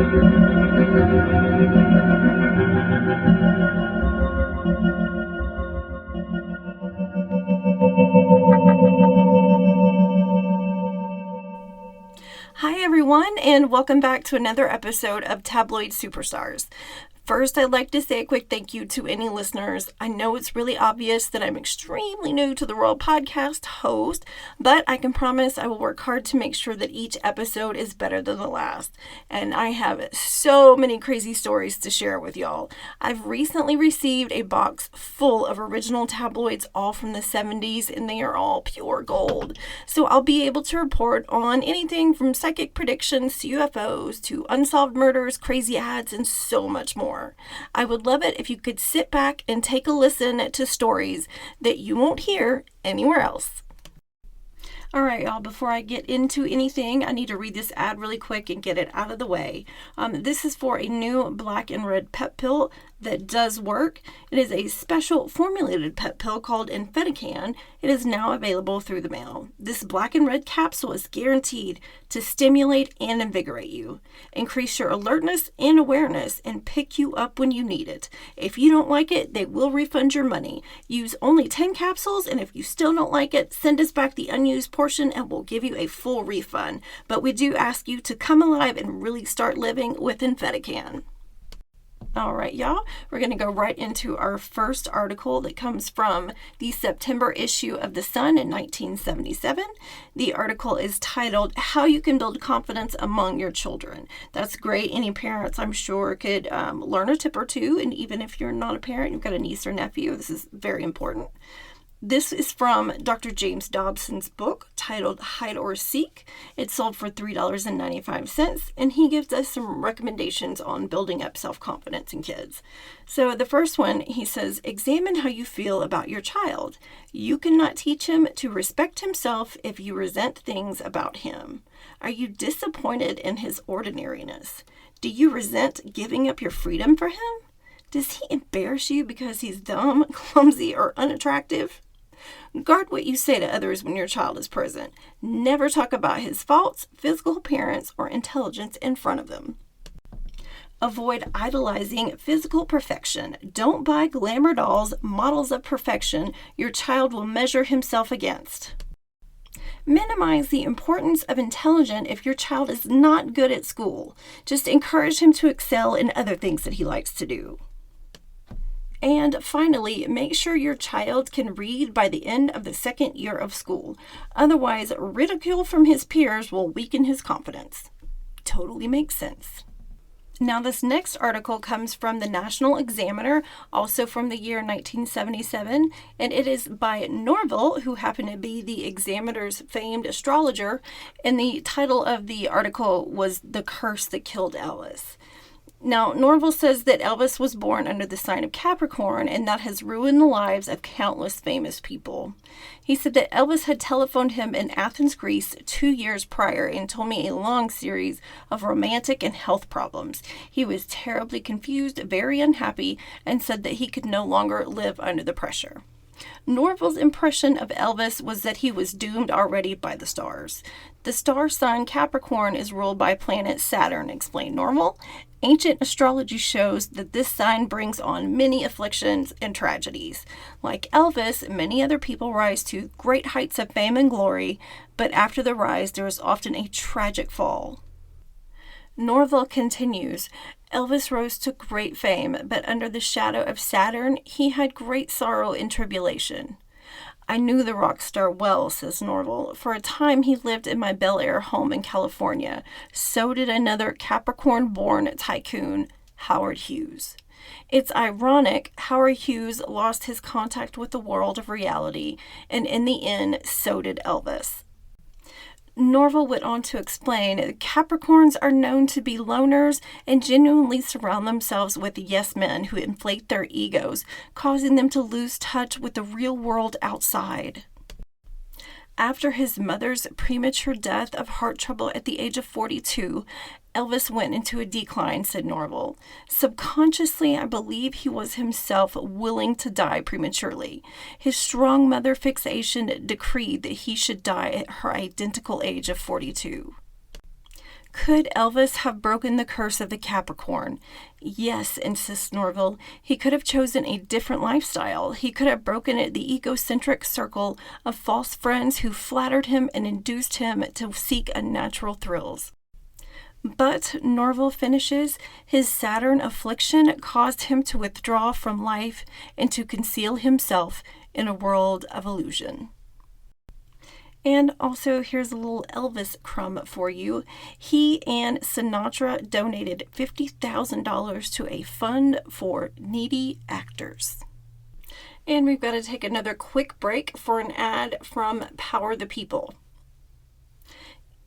Hi everyone, and welcome back to another episode of Tabloid Superstars. First, I'd like to say a quick thank you to any listeners. I know it's really obvious that I'm extremely new to the role podcast host, but I can promise I will work hard to make sure that each episode is better than the last. And I have so many crazy stories to share with y'all. I've recently received a box full of original tabloids, all from the 70s, and they are all pure gold. So I'll be able to report on anything from psychic predictions to UFOs to unsolved murders, crazy ads, and so much more. I would love it if you could sit back and take a listen to stories that you won't hear anywhere else. All right, y'all, before I get into anything, I need to read this ad really quick and get it out of the way. This is for a new black and red pep pill that does work. It is a special formulated pep pill called Infedican. It is now available through the mail. This black and red capsule is guaranteed to stimulate and invigorate you, increase your alertness and awareness, and pick you up when you need it. If you don't like it, they will refund your money. Use only 10 capsules, and if you still don't like it, send us back the unused portion and we'll give you a full refund. But we do ask you to come alive and really start living with Infedican. All right, y'all, we're going to go right into our first article that comes from the September issue of The Sun in 1977. The article is titled, How You Can Build Confidence Among Your Children. That's great. Any parents, I'm sure, could learn a tip or two. And even if you're not a parent, you've got a niece or nephew, this is very important. This is from Dr. James Dobson's book titled Hide or Seek. It's sold for $3.95, and he gives us some recommendations on building up self-confidence in kids. So the first one, he says, examine how you feel about your child. You cannot teach him to respect himself if you resent things about him. Are you disappointed in his ordinariness? Do you resent giving up your freedom for him? Does he embarrass you because he's dumb, clumsy, or unattractive? Guard what you say to others when your child is present. Never talk about his faults, physical appearance, or intelligence in front of them. Avoid idolizing physical perfection. Don't buy glamour dolls, models of perfection your child will measure himself against. Minimize the importance of intelligence if your child is not good at school. Just encourage him to excel in other things that he likes to do. And finally, make sure your child can read by the end of the second year of school. Otherwise, ridicule from his peers will weaken his confidence. Totally makes sense. Now, this next article comes from the National Examiner, also from the year 1977, and it is by Norville, who happened to be the Examiner's famed astrologer, and the title of the article was The Curse That Killed Elvis. Now, Norville says that Elvis was born under the sign of Capricorn, and that has ruined the lives of countless famous people. He said that Elvis had telephoned him in Athens, Greece 2 years prior and told me a long series of romantic and health problems. He was terribly confused, very unhappy, and said that he could no longer live under the pressure. Norville's impression of Elvis was that he was doomed already by the stars. The star sign Capricorn is ruled by planet Saturn, explained Norville. Ancient astrology shows that this sign brings on many afflictions and tragedies. Like Elvis, many other people rise to great heights of fame and glory, but after the rise, there is often a tragic fall. Norville continues, Elvis rose to great fame, but under the shadow of Saturn, he had great sorrow and tribulation. I knew the rock star well, says Norville. For a time, he lived in my Bel Air home in California. So did another Capricorn-born tycoon, Howard Hughes. It's ironic, Howard Hughes lost his contact with the world of reality, and in the end, so did Elvis. Norville went on to explain that Capricorns are known to be loners and genuinely surround themselves with yes men who inflate their egos, causing them to lose touch with the real world outside. After his mother's premature death of heart trouble at the age of 42, Elvis went into a decline, said Norville. Subconsciously, I believe he was himself willing to die prematurely. His strong mother fixation decreed that he should die at her identical age of 42. Could Elvis have broken the curse of the Capricorn? Yes, insists Norville. He could have chosen a different lifestyle. He could have broken the egocentric circle of false friends who flattered him and induced him to seek unnatural thrills. But, Norville finishes, his Saturn affliction caused him to withdraw from life and to conceal himself in a world of illusion. And also, here's a little Elvis crumb for you. He and Sinatra donated $50,000 to a fund for needy actors. And we've got to take another quick break for an ad from Power the People.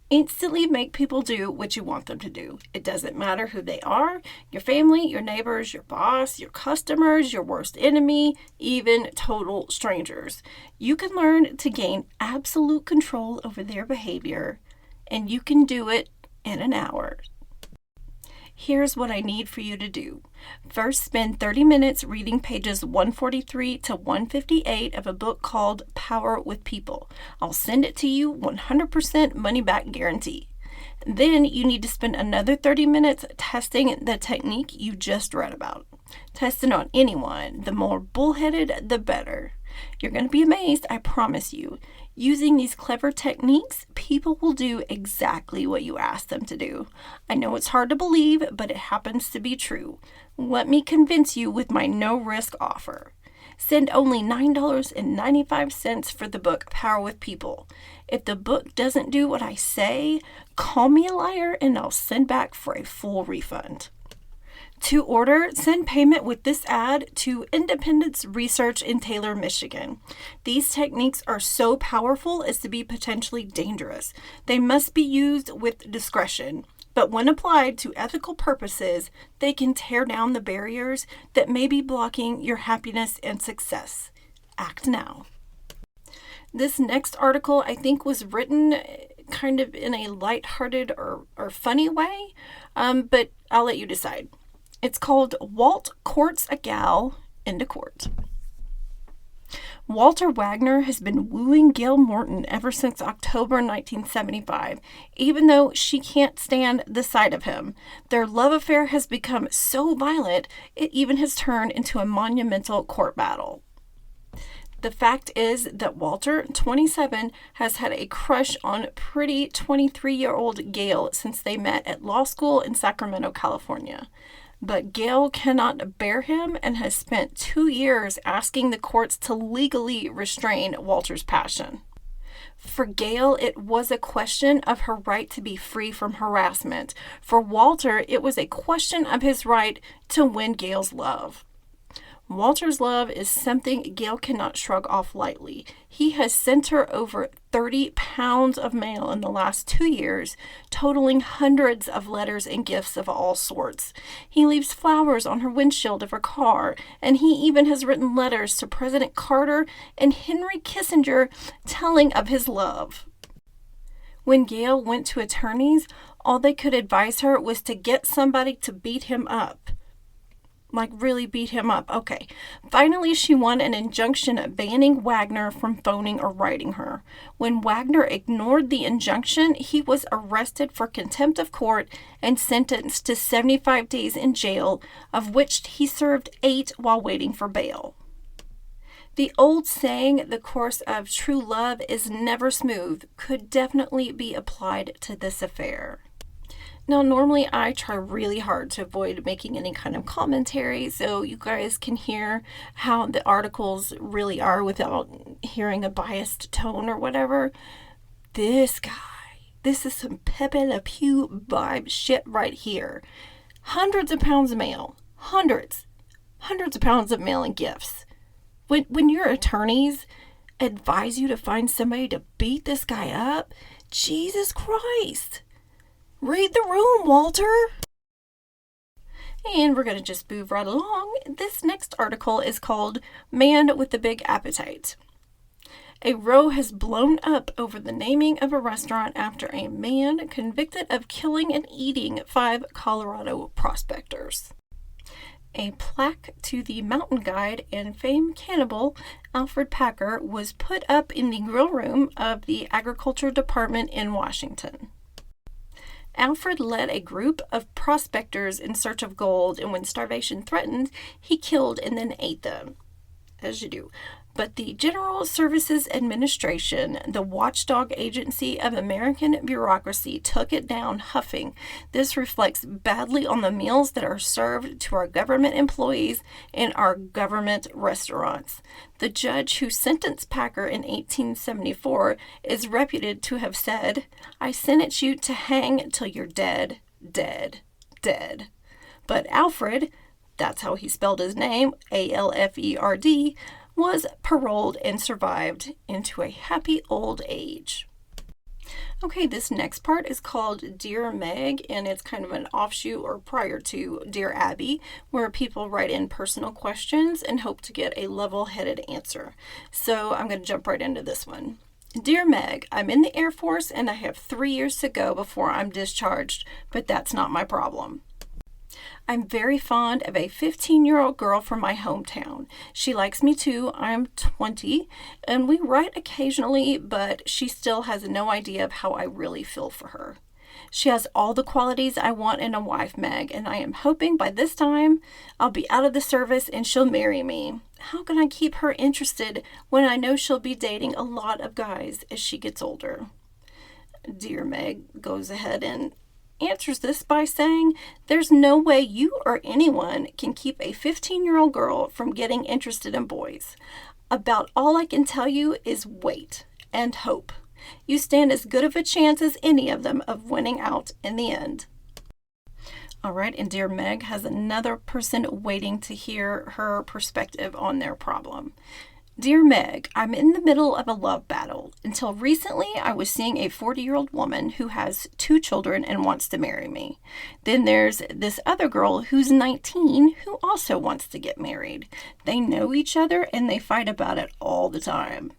Instantly make people do what you want them to do. It doesn't matter who they are, your family, your neighbors, your boss, your customers, your worst enemy, even total strangers. You can learn to gain absolute control over their behavior, and you can do it in an hour. Here's what I need for you to do. First, spend 30 minutes reading pages 143 to 158 of a book called Power with People. I'll send it to you 100% money back guarantee. Then you need to spend another 30 minutes testing the technique you just read about. Test it on anyone. The more bullheaded, the better. You're going to be amazed, I promise you. Using these clever techniques, people will do exactly what you ask them to do. I know it's hard to believe, but it happens to be true. Let me convince you with my no-risk offer. Send only $9.95 for the book Power with People. If the book doesn't do what I say, call me a liar and I'll send back for a full refund. To order, send payment with this ad to Independence Research in Taylor, Michigan. These techniques are so powerful as to be potentially dangerous. They must be used with discretion, but when applied to ethical purposes, they can tear down the barriers that may be blocking your happiness and success. Act now. This next article, I think, was written kind of in a lighthearted or funny way, but I'll let you decide. It's called Walt Courts a Gal into Court. Walter Wagner has been wooing Gail Morton ever since October 1975, even though she can't stand the sight of him. Their love affair has become so violent, it even has turned into a monumental court battle. The fact is that Walter, 27, has had a crush on pretty 23-year-old Gail since they met at law school in Sacramento, California. But Gail cannot bear him and has spent 2 years asking the courts to legally restrain Walter's passion. For Gail, it was a question of her right to be free from harassment. For Walter, it was a question of his right to win Gail's love. Walter's love is something Gail cannot shrug off lightly. He has sent her over 30 pounds of mail in the last 2 years, totaling hundreds of letters and gifts of all sorts. He leaves flowers on her windshield of her car, and he even has written letters to President Carter and Henry Kissinger telling of his love. When Gail went to attorneys, all they could advise her was to get somebody to beat him up. Like, really beat him up. Okay. Finally, she won an injunction banning Wagner from phoning or writing her. When Wagner ignored the injunction, he was arrested for contempt of court and sentenced to 75 days in jail, of which he served 8 while waiting for bail. The old saying, the course of true love is never smooth, could definitely be applied to this affair. Now, normally I try really hard to avoid making any kind of commentary so you guys can hear how the articles really are without hearing a biased tone or whatever. This is some Pepe Le Pew vibe shit right here. Hundreds of pounds of mail. Hundreds of pounds of mail and gifts. When your attorneys advise you to find somebody to beat this guy up, Jesus Christ. Read the room, Walter. And we're going to just move right along. This next article is called Man with the Big Appetite. A row has blown up over the naming of a restaurant after a man convicted of killing and eating 5 Colorado prospectors. A plaque to the mountain guide and famed cannibal Alfred Packer was put up in the grill room of the Agriculture Department in Washington. Alfred led a group of prospectors in search of gold, and when starvation threatened, he killed and then ate them, as you do. But the General Services Administration, the watchdog agency of American bureaucracy, took it down, huffing. This reflects badly on the meals that are served to our government employees in our government restaurants. The judge who sentenced Packer in 1874 is reputed to have said, "I sentence you to hang till you're dead, dead, dead." But Alfred, that's how he spelled his name, Alferd, was paroled and survived into a happy old age. Okay, this next part is called Dear Meg, and it's kind of an offshoot or prior to Dear Abby, where people write in personal questions and hope to get a level-headed answer. So I'm going to jump right into this one. Dear Meg, I'm in the Air Force and I have 3 years to go before I'm discharged, but that's not my problem. I'm very fond of a 15-year-old girl from my hometown. She likes me too. I'm 20, and we write occasionally, but she still has no idea of how I really feel for her. She has all the qualities I want in a wife, Meg, and I am hoping by this time I'll be out of the service and she'll marry me. How can I keep her interested when I know she'll be dating a lot of guys as she gets older? Dear Meg goes ahead and answers this by saying, there's no way you or anyone can keep a 15-year-old girl from getting interested in boys. About all I can tell you is wait and hope. You stand as good of a chance as any of them of winning out in the end. All right, and Dear Meg has another person waiting to hear her perspective on their problem. Dear Meg, I'm in the middle of a love battle. Until recently, I was seeing a 40-year-old woman who has 2 children and wants to marry me. Then there's this other girl who's 19 who also wants to get married. They know each other and they fight about it all the time.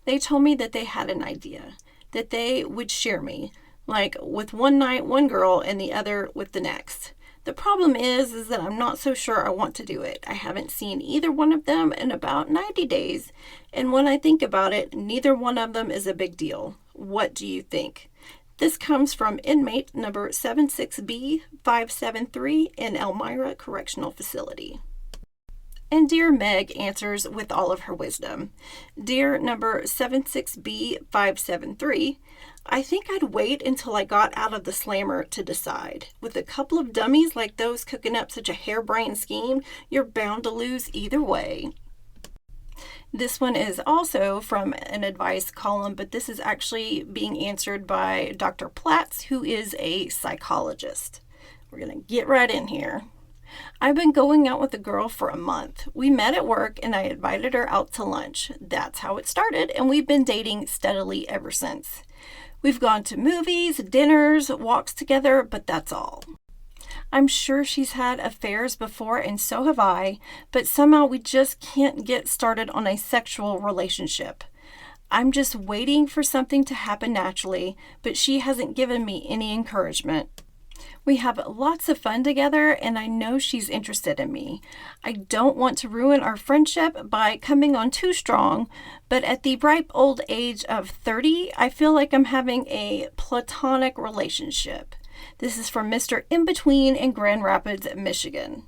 They told me that they had an idea, that they would share me, like with one night one girl and the other with the next. The problem is that I'm not so sure I want to do it. I haven't seen either one of them in about 90 days, and when I think about it, neither one of them is a big deal. What do you think? This comes from inmate number 76B573 in Elmira Correctional Facility. And Dear Meg answers with all of her wisdom. Dear number 76B573, I think I'd wait until I got out of the slammer to decide. With a couple of dummies like those cooking up such a harebrained scheme, you're bound to lose either way. This one is also from an advice column, but this is actually being answered by Dr. Platts, who is a psychologist. We're going to get right in here. I've been going out with a girl for a month. We met at work and I invited her out to lunch. That's how it started, and we've been dating steadily ever since. We've gone to movies, dinners, walks together, but that's all. I'm sure she's had affairs before, and so have I, but somehow we just can't get started on a sexual relationship. I'm just waiting for something to happen naturally, but she hasn't given me any encouragement. We have lots of fun together, and I know she's interested in me. I don't want to ruin our friendship by coming on too strong, but at the ripe old age of 30, I feel like I'm having a platonic relationship. This is from Mr. In-Between in Grand Rapids, Michigan.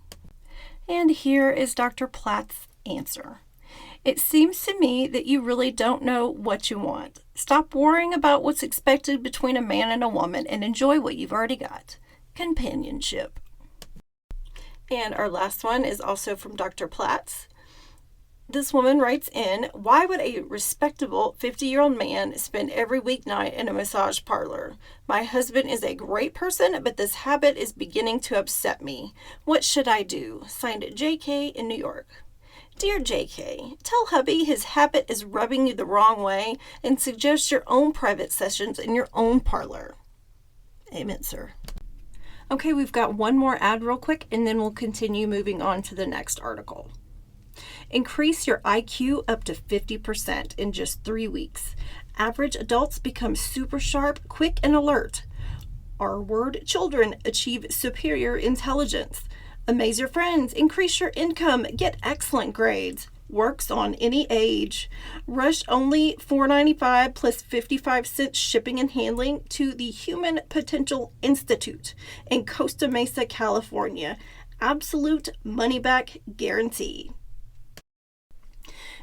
And here is Dr. Platt's answer. It seems to me that you really don't know what you want. Stop worrying about what's expected between a man and a woman and enjoy what you've already got. Companionship. And our last one is also from Dr. Platts. This woman writes in, why would a respectable 50-year-old man spend every weeknight in a massage parlor? My husband is a great person, but this habit is beginning to upset me. What should I do? Signed JK in New York. Dear JK, tell hubby his habit is rubbing you the wrong way and suggest your own private sessions in your own parlor. Amen, sir. Okay, we've got one more ad real quick, and then we'll continue moving on to the next article. Increase your IQ up to 50% in just 3 weeks. Average adults become super sharp, quick, and alert. Our word children achieve superior intelligence. Amaze your friends, increase your income, get excellent grades. Works on any age. Rush only $4.95 plus 55 cents shipping and handling to the Human Potential Institute in Costa Mesa, California. Absolute money back guarantee.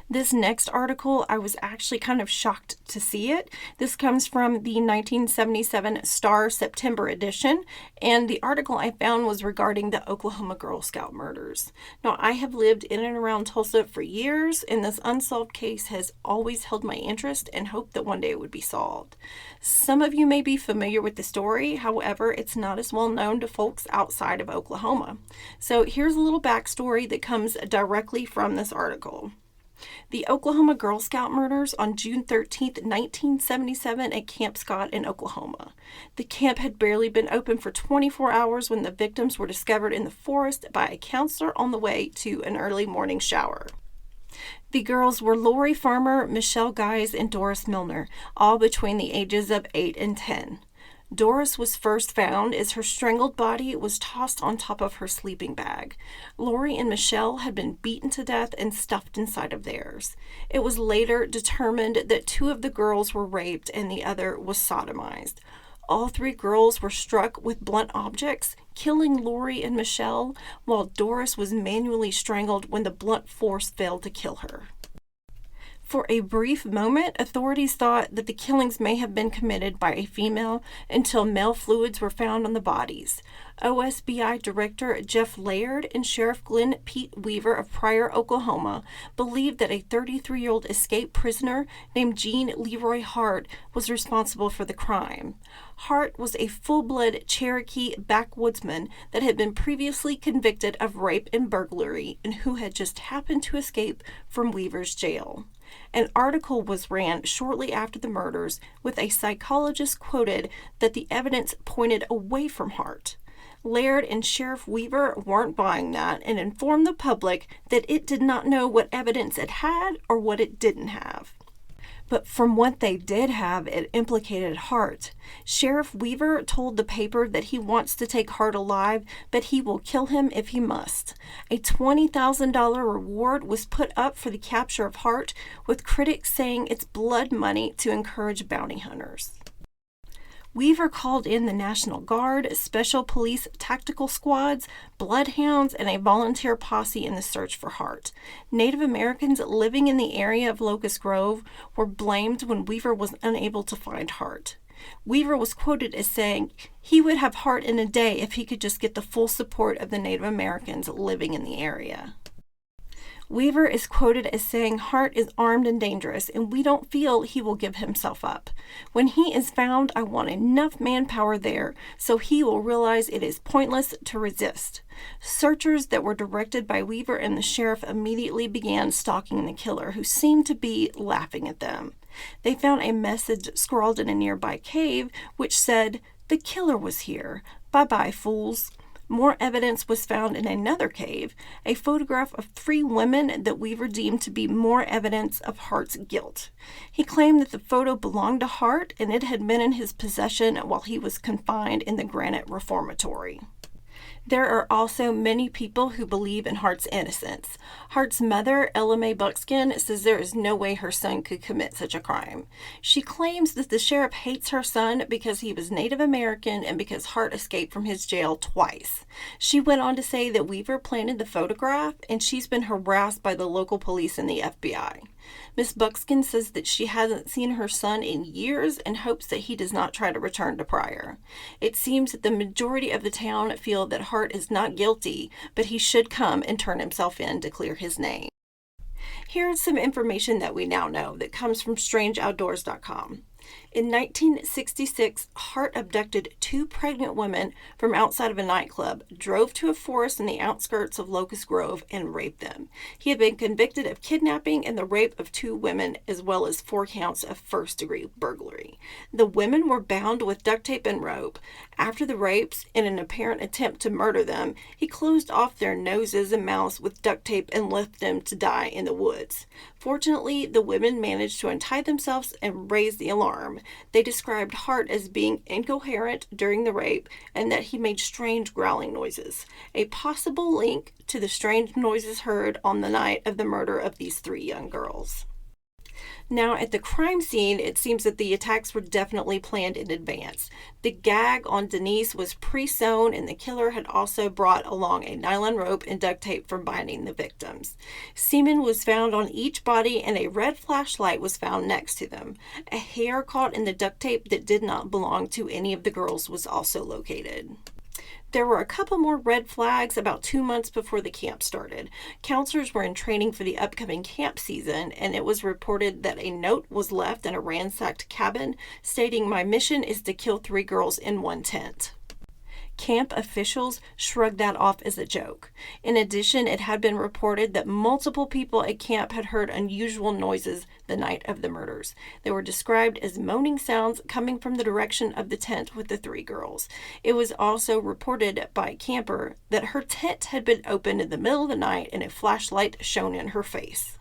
This next article, I was actually kind of shocked to see it. This comes from the 1977 Star September edition, and the article I found was regarding the Oklahoma Girl Scout murders. Now, I have lived in and around Tulsa for years, and this unsolved case has always held my interest and hoped that one day it would be solved. Some of you may be familiar with the story, however, it's not as well known to folks outside of Oklahoma. So here's a little backstory that comes directly from this article. The Oklahoma Girl Scout murders on June 13, 1977 at Camp Scott in Oklahoma. The camp had barely been open for 24 hours when the victims were discovered in the forest by a counselor on the way to an early morning shower. The girls were Lori Farmer, Michelle Guise, and Doris Milner, all between the ages of 8 and 10. Doris was first found as her strangled body was tossed on top of her sleeping bag. Lori and Michelle had been beaten to death and stuffed inside of theirs. It was later determined that 2 of the girls were raped and the other was sodomized. All 3 girls were struck with blunt objects, killing Lori and Michelle, while Doris was manually strangled when the blunt force failed to kill her. For a brief moment, authorities thought that the killings may have been committed by a female until male fluids were found on the bodies. OSBI Director Jeff Laird and Sheriff Glenn Pete Weaver of Pryor, Oklahoma, believed that a 33-year-old escaped prisoner named Jean Leroy Hart was responsible for the crime. Hart was a full-blood Cherokee backwoodsman that had been previously convicted of rape and burglary and who had just happened to escape from Weaver's jail. An article was ran shortly after the murders with a psychologist quoted that the evidence pointed away from Hart. Laird and Sheriff Weaver weren't buying that and informed the public that it did not know what evidence it had or what it didn't have. But from what they did have, it implicated Hart. Sheriff Weaver told the paper that he wants to take Hart alive, but he will kill him if he must. A $20,000 reward was put up for the capture of Hart, with critics saying it's blood money to encourage bounty hunters. Weaver called in the National Guard, Special Police Tactical Squads, bloodhounds, and a volunteer posse in the search for Hart. Native Americans living in the area of Locust Grove were blamed when Weaver was unable to find Hart. Weaver was quoted as saying he would have Hart in a day if he could just get the full support of the Native Americans living in the area. Weaver is quoted as saying Hart is armed and dangerous, and we don't feel he will give himself up. When he is found, I want enough manpower there so he will realize it is pointless to resist. Searchers that were directed by Weaver and the sheriff immediately began stalking the killer, who seemed to be laughing at them. They found a message scrawled in a nearby cave which said, "The killer was here. Bye-bye, fools." More evidence was found in another cave, a photograph of 3 women that Weaver deemed to be more evidence of Hart's guilt. He claimed that the photo belonged to Hart and it had been in his possession while he was confined in the Granite Reformatory. There are also many people who believe in Hart's innocence. Hart's mother, Ella Mae Buckskin, says there is no way her son could commit such a crime. She claims that the sheriff hates her son because he was Native American and because Hart escaped from his jail twice. She went on to say that Weaver planted the photograph and she's been harassed by the local police and the FBI. Miss Buckskin says that she hasn't seen her son in years and hopes that he does not try to return to Pryor. It seems that the majority of the town feel that Hart is not guilty, but he should come and turn himself in to clear his name. Here's some information that we now know that comes from strangeoutdoors.com. In 1966, Hart abducted 2 pregnant women from outside of a nightclub, drove to a forest in the outskirts of Locust Grove, and raped them. He had been convicted of kidnapping and the rape of 2 women, as well as 4 counts of first-degree burglary. The women were bound with duct tape and rope. After the rapes, in an apparent attempt to murder them, he closed off their noses and mouths with duct tape and left them to die in the woods. Fortunately, the women managed to untie themselves and raise the alarm. harm. They described Hart as being incoherent during the rape and that he made strange growling noises, a possible link to the strange noises heard on the night of the murder of these 3 young girls. Now, at the crime scene, it seems that the attacks were definitely planned in advance. The gag on Denise was pre-sewn, and the killer had also brought along a nylon rope and duct tape for binding the victims. Semen was found on each body, and a red flashlight was found next to them. A hair caught in the duct tape that did not belong to any of the girls was also located. There were a couple more red flags about 2 months before the camp started. Counselors were in training for the upcoming camp season, and it was reported that a note was left in a ransacked cabin stating, "My mission is to kill 3 girls in 1 tent." Camp officials shrugged that off as a joke. In addition, it had been reported that multiple people at camp had heard unusual noises the night of the murders. They were described as moaning sounds coming from the direction of the tent with the 3 girls. It was also reported by a camper that her tent had been opened in the middle of the night and a flashlight shone in her face.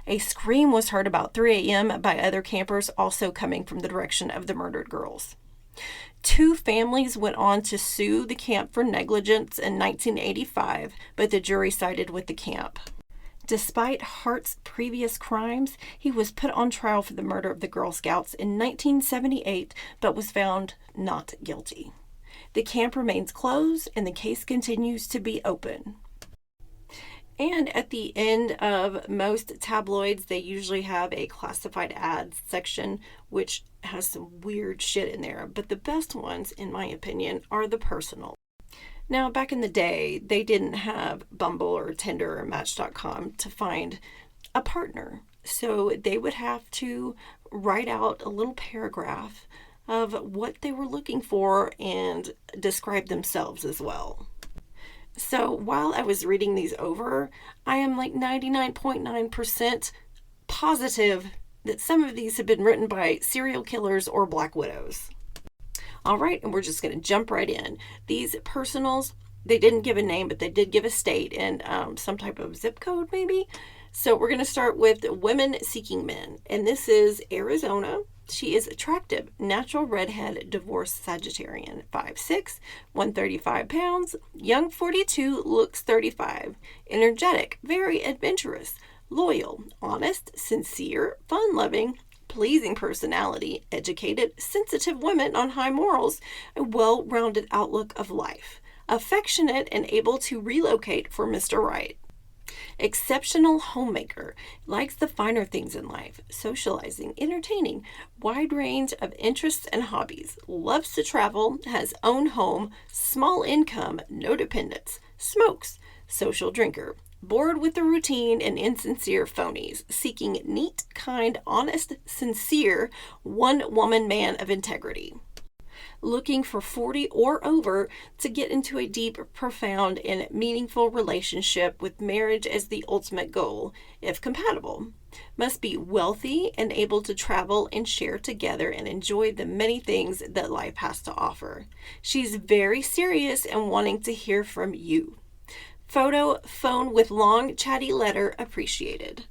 A scream was heard about 3 a.m. by other campers also coming from the direction of the murdered girls. 2 families went on to sue the camp for negligence in 1985, but the jury sided with the camp. Despite Hart's previous crimes, he was put on trial for the murder of the Girl Scouts in 1978, but was found not guilty. The camp remains closed, and the case continues to be open. And at the end of most tabloids, they usually have a classified ads section, which has some weird shit in there. But the best ones, in my opinion, are the personal. Now, back in the day, they didn't have Bumble or Tinder or Match.com to find a partner. So they would have to write out a little paragraph of what they were looking for and describe themselves as well. So while I was reading these over, I am like 99.9% positive that some of these have been written by serial killers or black widows. All right, and we're just going to jump right in. These personals, they didn't give a name, but they did give a state and some type of zip code maybe. So we're going to start with women seeking men, and this is Arizona. She is attractive, natural redhead, divorced Sagittarian, 5'6", 135 pounds, young 42, looks 35, energetic, very adventurous, loyal, honest, sincere, fun-loving, pleasing personality, educated, sensitive women on high morals, a well-rounded outlook of life, affectionate and able to relocate for Mr. Right. Exceptional homemaker, likes the finer things in life, socializing, entertaining, wide range of interests and hobbies, loves to travel, has own home, small income, no dependents, smokes, social drinker, bored with the routine and insincere phonies, seeking neat, kind, honest, sincere, one-woman man of integrity. Looking for 40 or over to get into a deep, profound, and meaningful relationship with marriage as the ultimate goal, if compatible. Must be wealthy and able to travel and share together and enjoy the many things that life has to offer. She's very serious and wanting to hear from you. Photo, phone with long, chatty letter appreciated.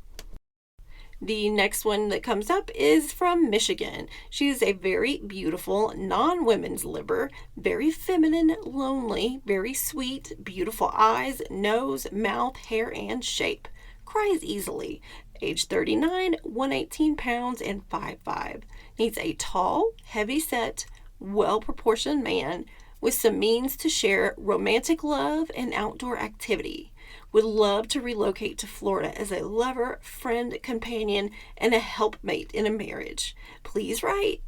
The next one that comes up is from Michigan. She is a very beautiful, non-women's liber, very feminine, lonely, very sweet, beautiful eyes, nose, mouth, hair, and shape. Cries easily. Age 39, 118 pounds, and 5'5". Needs a tall, heavy-set, well-proportioned man with some means to share romantic love and outdoor activity. Would love to relocate to Florida as a lover, friend, companion, and a helpmate in a marriage. Please write.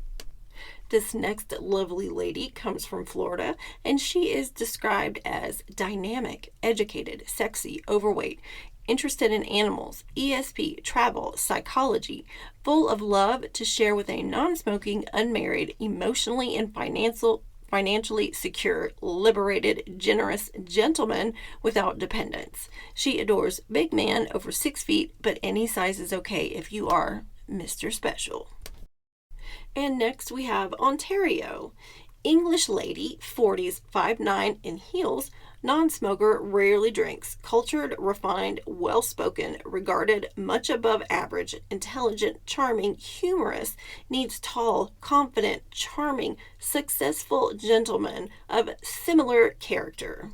This next lovely lady comes from Florida, and she is described as dynamic, educated, sexy, overweight, interested in animals, ESP, travel, psychology, full of love to share with a non-smoking, unmarried, emotionally and financially secure, liberated, generous gentleman without dependence. She adores big man over 6 feet, but any size is okay if you are Mr. Special. And next we have Ontario. English lady, 40s, 5'9", in heels, Non-smoker, rarely drinks, cultured, refined, well-spoken, regarded much above average, intelligent, charming, humorous, needs tall, confident, charming, successful gentlemen of similar character.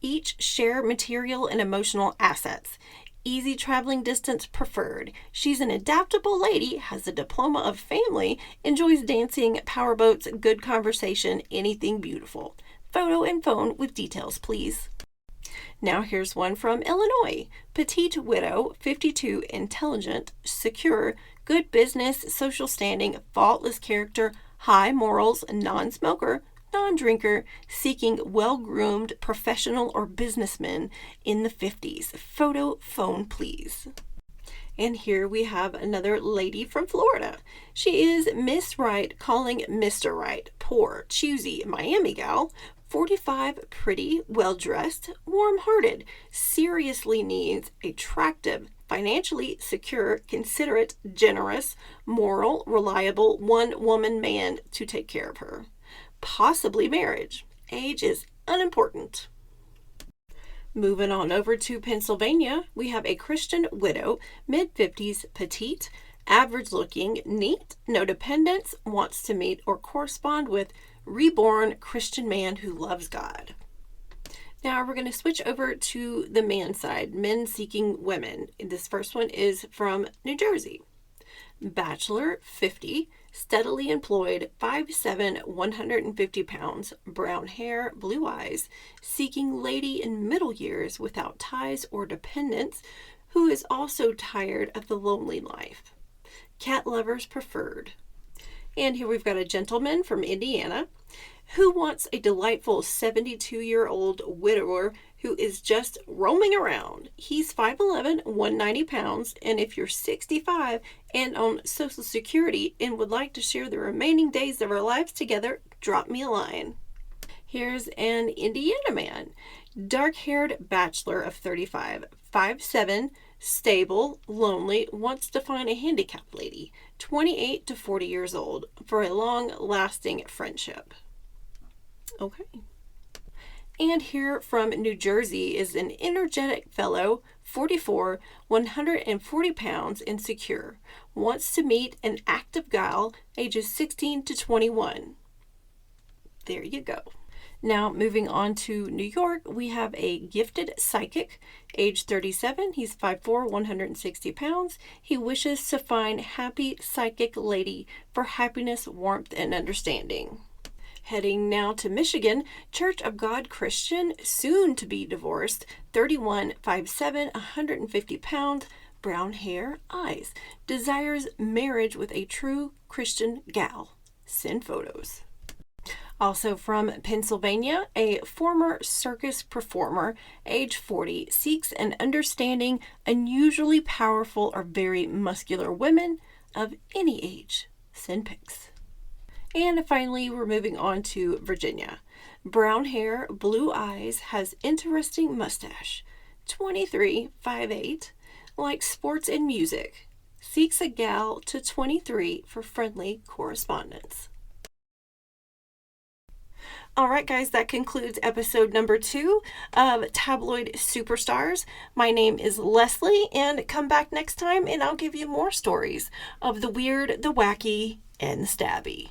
Each share material and emotional assets. Easy traveling distance preferred. She's an adaptable lady, has a diploma of family, enjoys dancing, powerboats, good conversation, anything beautiful. Photo and phone with details, please. Now here's one from Illinois. Petite widow, 52, intelligent, secure, good business, social standing, faultless character, high morals, non-smoker, non-drinker, seeking well-groomed professional or businessman in the 50s. Photo, phone, please. And here we have another lady from Florida. She is Miss Right, calling Mr. Right. Poor, choosy Miami gal. 45, pretty, well-dressed, warm-hearted, seriously needs, attractive, financially secure, considerate, generous, moral, reliable, one-woman man to take care of her. Possibly marriage. Age is unimportant. Moving on over to Pennsylvania, we have a Christian widow, mid-50s, petite, average-looking, neat, no dependents, wants to meet or correspond with reborn Christian man who loves God. Now we're going to switch over to the man side, men seeking women. This first one is from New Jersey. Bachelor, 50, steadily employed, 5'7", 150 pounds, brown hair, blue eyes, seeking lady in middle years without ties or dependents, who is also tired of the lonely life. Cat lovers preferred. And here we've got a gentleman from Indiana who wants a delightful 72-year-old widower who is just roaming around. He's 5'11", 190 pounds, and if you're 65 and on Social Security and would like to share the remaining days of our lives together, drop me a line. Here's an Indiana man, dark-haired bachelor of 35, 5'7", stable, lonely, wants to find a handicapped lady, 28 to 40 years old, for a long-lasting friendship. Okay. And here from New Jersey is an energetic fellow, 44, 140 pounds, insecure, wants to meet an active gal, ages 16 to 21. There you go. Now, moving on to New York, we have a gifted psychic, age 37. He's 5'4", 160 pounds. He wishes to find happy psychic lady for happiness, warmth, and understanding. Heading now to Michigan, Church of God Christian, soon to be divorced, 31, 5'7", 150 pounds, brown hair, eyes. Desires marriage with a true Christian gal. Send photos. Also from Pennsylvania, a former circus performer, age 40, seeks an understanding, unusually powerful or very muscular women of any age. Send pics. And finally, we're moving on to Virginia. Brown hair, blue eyes, has interesting mustache. 23, 5'8", likes sports and music. Seeks a gal to 23 for friendly correspondence. All right, guys, that concludes episode number 2 of Tabloid Superstars. My name is Leslie, and come back next time and I'll give you more stories of the weird, the wacky, and the stabby.